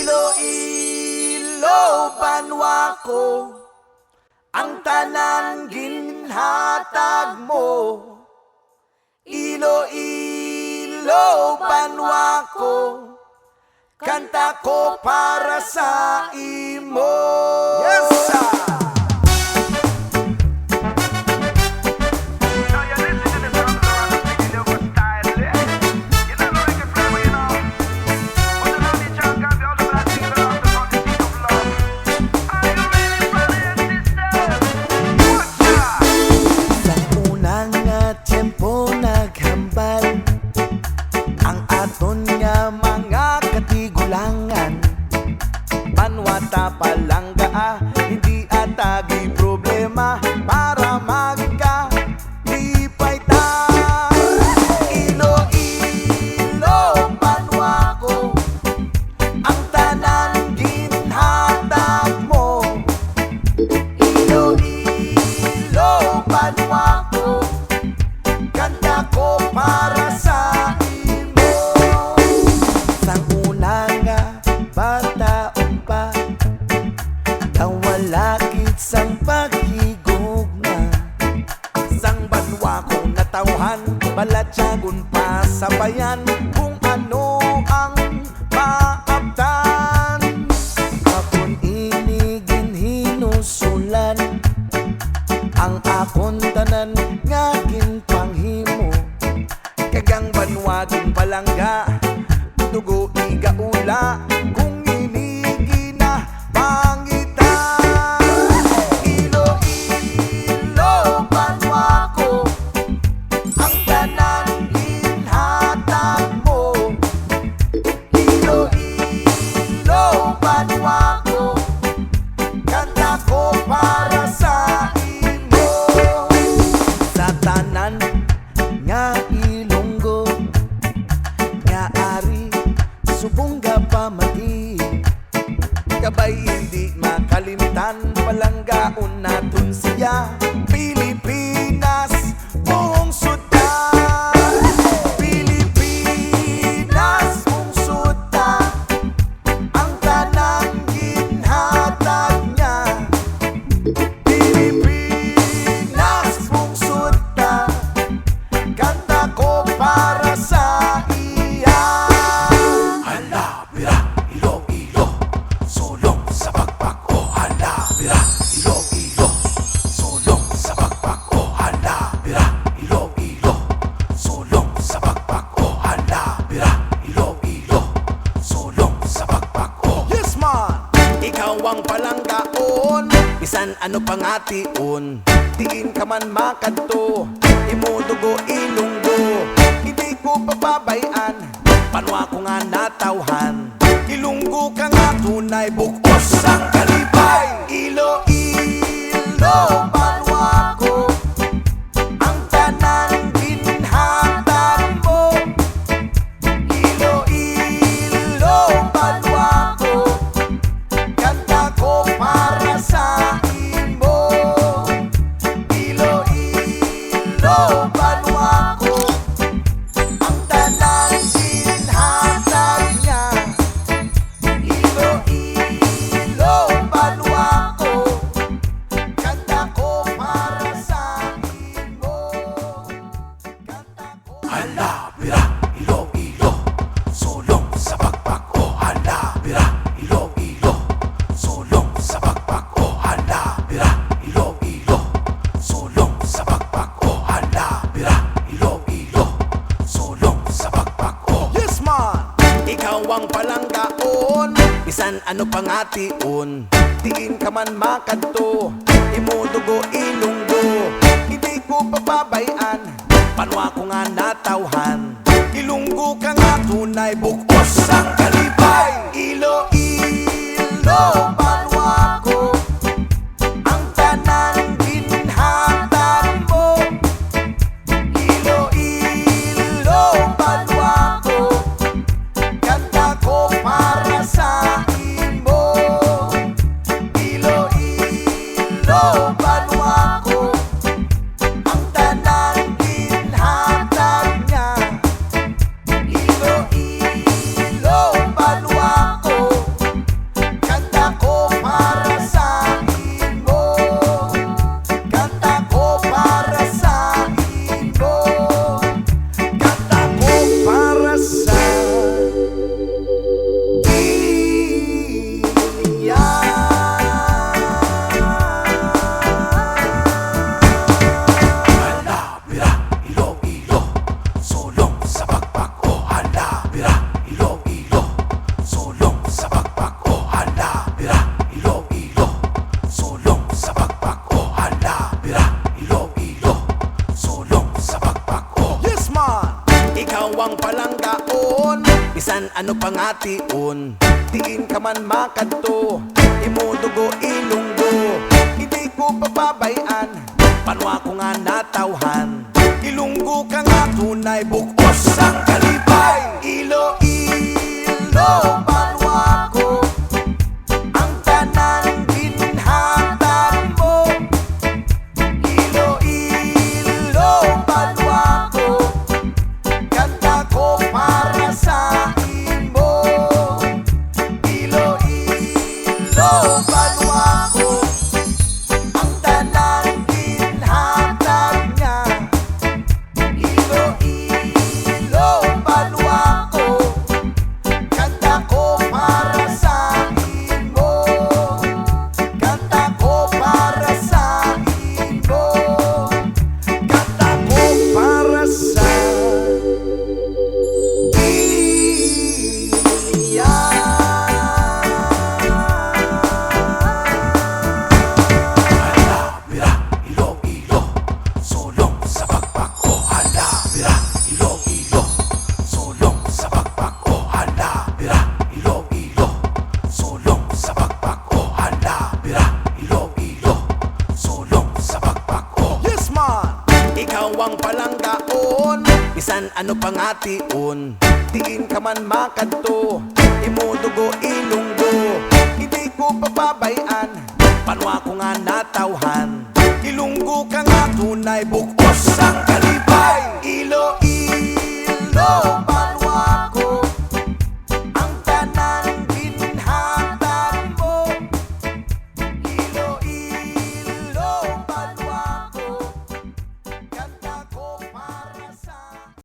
Iloilo, banwa ko, ang tanan ginhatag mo. Iloilo, banwa ko, kanta ko para sa imo. Yes, sir! Banwata palangga, hindi atagi problema para magka-lipay ta. Iloilo, banwa ko, ang tanan ginhatag mo. Iloilo, banwa ko, kanta ko para sa imo. Sang una nga bata walakit sang paghigugma, sang banwa kong natauhan, balatyagon pa sa bayan, kung ano ang maabtan. Akon inigin hinusulan, ang akon tanan nga ginpanghimo, kagang banwa gin palangga, dugo igaula, kung inigi na pangit. Subongga pamati, kabay hindi makalimtan, palanggaon naton siya, Pilipinas buong suta. Pilipinas buong suta, ang tanang ginhatag niya. Pilipinas buong suta, kanta ko para sa ang palanggaon, bisan ano pangation, diin ka man makadto, imudugo ilunggo, hindi ko pababayan, panwa ko nga natawhan, ilunggo ka nga tunay, bukos ang kalipay. Iloilo, banwa ko, ang tanan ginhatag mo. Iloilo, banwa ko, kanta ko para sa imo. Iloilo, banwa ko, ang tanan ginhatag niya. Iloilo, banwa ko, kanta ko para sa imo. Kanta ko. Hala, bira, Iloilo, sulong sa bakbak ko. Hala, bira, Iloilo, sulong sa bakbak ko. Hala, bira, Iloilo, sulong sa bakbak ko. Hala, bira, Iloilo, sulong sa bakbak ko. Yes, man! Ikaw ang palanggaon, bisan ano pangation, diin ka man makadto, imudugo ilunggo, hindi ko pababayan, panwa ko nga natawhan, ilunggo ka nga tunay, bukos ang kalipay. Iloilo, banwa ko, ang tanan ginhatag mo. Iloilo, banwa ko, kanta ko para sa imo. Iloilo, banwa ko, ang tanan ginhatag niya. Iloilo, banwa ko, ano pangation, diin ka man makadto, imudugo ilunggo, hindi ko pababayan, panwa ko nga natawhan, ilunggo ka nga tunay, bukos ang kalipay. Iloilo, panwa ko, ang tanan ginhatag mo. Iloilo, panwa ko, kanta ko para sa imo. Iloilo, panwa ko, ang tanan ginhatag niya. Iloilo, panwa ko, kanta ko para sa imo. Kanta ko para sa imo. Kanta ko para sa iya. Halabira, Iloilo, sulong sa pagpako. Halabira, Iloilo, sulong sa pagpako. Halabira, Iloilo, sulong sa pagpako. Halabira, Iloilo, sulong sa pagpako. Yes man! Ikaw ang palanggaon, bisan ano pangation, diin ka man makadto, imudugo ilunggo, hindi ko pababayan, panwa ko nga natawhan, ilunggo ka nga tunay, bukos ang kalipay. Iloilo,